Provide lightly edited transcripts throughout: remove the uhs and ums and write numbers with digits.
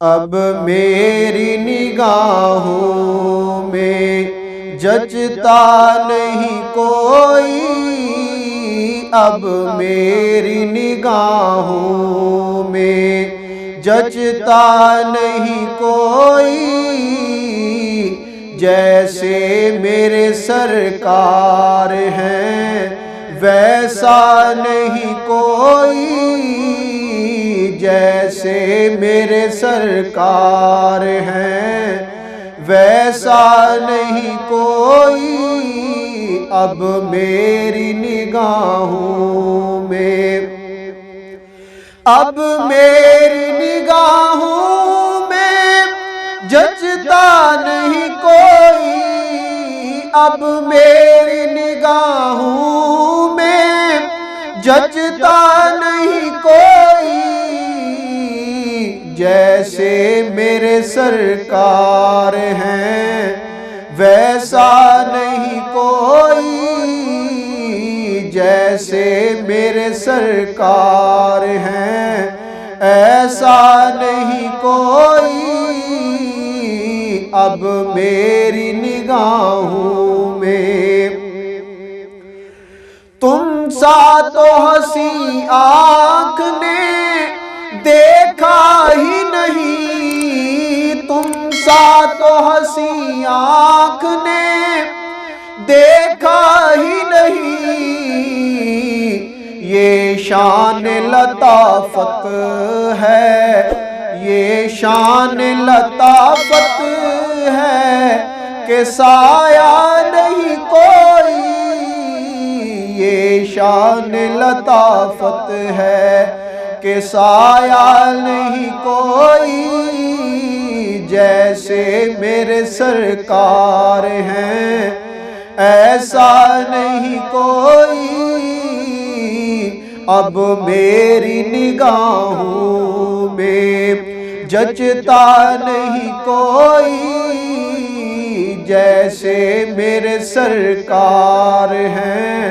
اب میری نگاہوں میں جچتا نہیں کوئی، اب میری نگاہوں میں جچتا نہیں کوئی، جیسے میرے سرکار ہیں ویسا نہیں کوئی، جیسے میرے سرکار ہیں ویسا نہیں کوئی، اب میری نگاہوں میں، اب میری نگاہوں میں جچتا نہیں کوئی، اب میری نگاہوں میں جچتا نہیں کوئی، جیسے میرے سرکار ہیں ویسا نہیں کوئی، جیسے میرے سرکار ہیں ایسا نہیں کوئی، اب میری نگاہوں میں تم سا تو ہنسی آنکھ نے دیکھا ہی نہیں، تم سا تو ہنسی آنکھ نے دیکھا ہی نہیں، یہ شان لطافت ہے، یہ شان لطافت ہے کہ سایہ نہیں کوئی، یہ شان لطافت ہے کہ سایہ نہیں کوئی، جیسے میرے سرکار ہیں ایسا نہیں کوئی، اب میری نگاہوں میں جچتا نہیں کوئی، جیسے میرے سرکار ہیں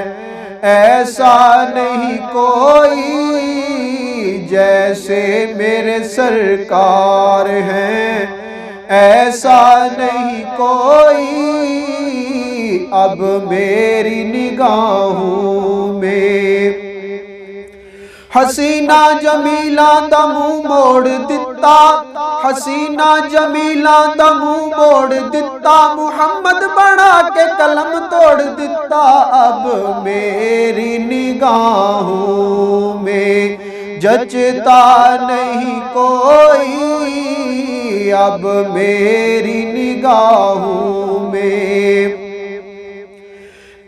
ایسا نہیں کوئی، جیسے میرے سرکار ہیں ایسا نہیں کوئی، اب میری نگاہوں میں حسینہ جمیلہ دا منہ موڑ دتا، حسینہ جمیلہ دا منہ موڑ دتا، محمد بنا کے قلم توڑ دتا، اب میری نگاہوں میں جچتا نہیں کوئی، اب میری نگاہوں میں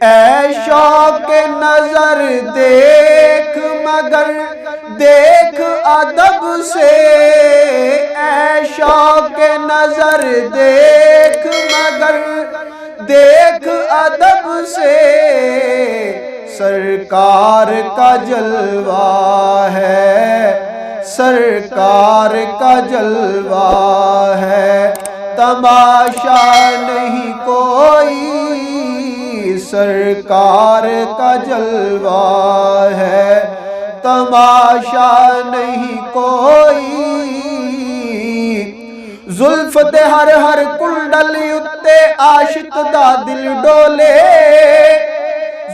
اے شوق نظر دیکھ مگر دیکھ ادب سے، اے شوق نظر دیکھ مگر دیکھ ادب سے، سرکار کا جلوہ ہے، سرکار کا جلوہ ہے، تماشا نہیں کوئی، سرکار کا جلوہ ہے، تماشا نہیں کوئی، زلف دے ہر ہر کنڈل اتے عاشق دا دل ڈولے،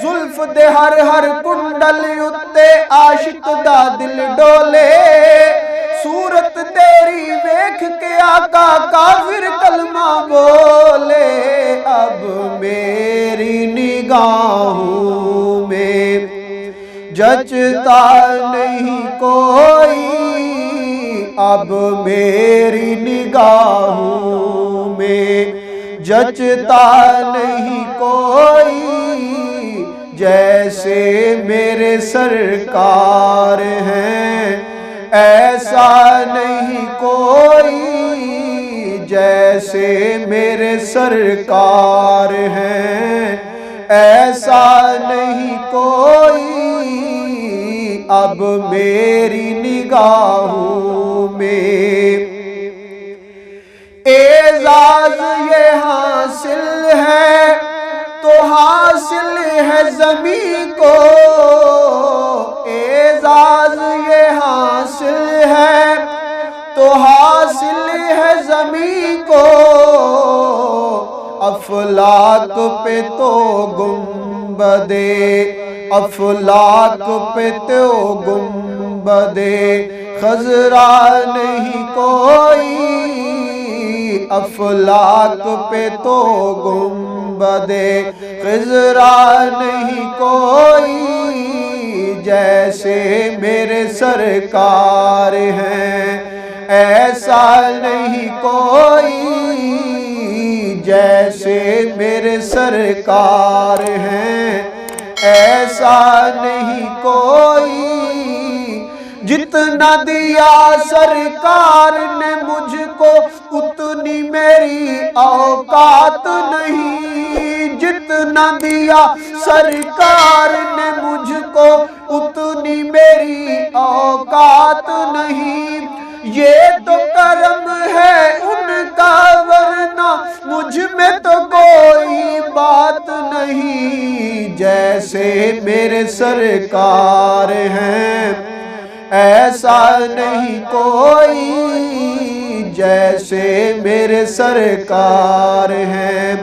زلف دے ہر ہر کنڈل اتے عاشق دا دل ڈولے، صورت تیری ویکھ کے آقا کافر کلمہ بولے، اب میری نگاہوں میں جچتا نہیں کوئی، اب میری نگاہوں میں جچتا نہیں کوئی، جیسے میرے سرکار ہیں ایسا نہیں کوئی، جیسے میرے سرکار ہیں ایسا نہیں کوئی، اب میری نگاہوں میں اعزاز یہ حاصل ہے تو حاصل ہے زمین کو، اعزاز افلاک پہ تو گنبدے افلاک پہ تو گنبدے خضرا نہیں کوئی افلاک پہ تو گنبدے خضرا نہیں کوئی جیسے میرے سرکار ہیں ایسا نہیں کوئی جیسے میرے سرکار ہیں ایسا نہیں کوئی جتنا دیا سرکار نے مجھ کو اتنی میری اوقات نہیں جتنا دیا سرکار نے مجھ کو اتنی میری اوقات نہیں یہ تو کرم ہے ان کا ورنہ مجھ میں تو کوئی بات نہیں جیسے میرے سرکار ہیں ایسا نہیں کوئی جیسے میرے سرکار ہیں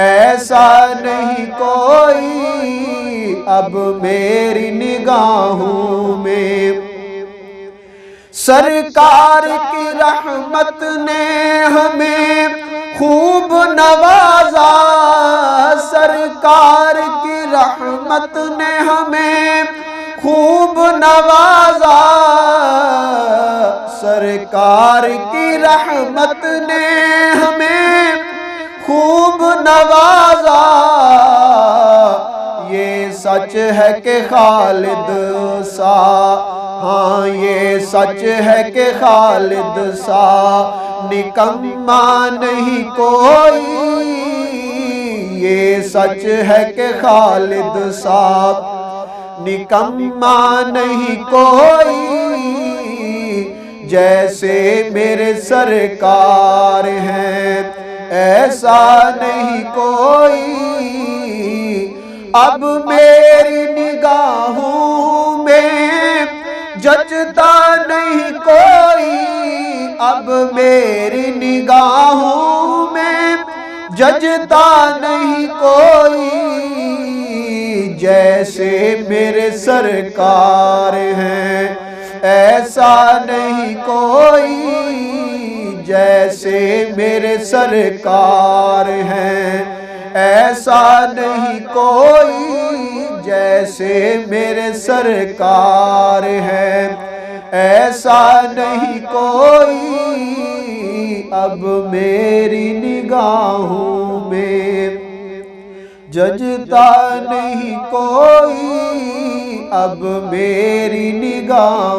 ایسا نہیں کوئی اب میری نگاہوں میں سرکار کی رحمت نے ہمیں خوب نوازا سرکار کی رحمت نے ہمیں خوب نوازا سرکار کی رحمت نے ہمیں خوب نوازا یہ سچ ہے کہ خالد سا ہاں یہ سچ ہے کہ خالد سا نکما نہیں کوئی یہ سچ ہے کہ خالد سا نکما نہیں کوئی جیسے میرے سرکار ہیں ایسا نہیں کوئی اب میری نگاہوں میں جچتا نہیں کوئی اب میری نگاہوں میں جچتا نہیں کوئی جیسے میرے سرکار ہیں ایسا نہیں کوئی جیسے میرے سرکار ہیں ایسا نہیں کوئی جیسے میرے سرکار ہیں ایسا نہیں کوئی اب میری نگاہوں میں ججتا نہیں کوئی اب میری نگاہوں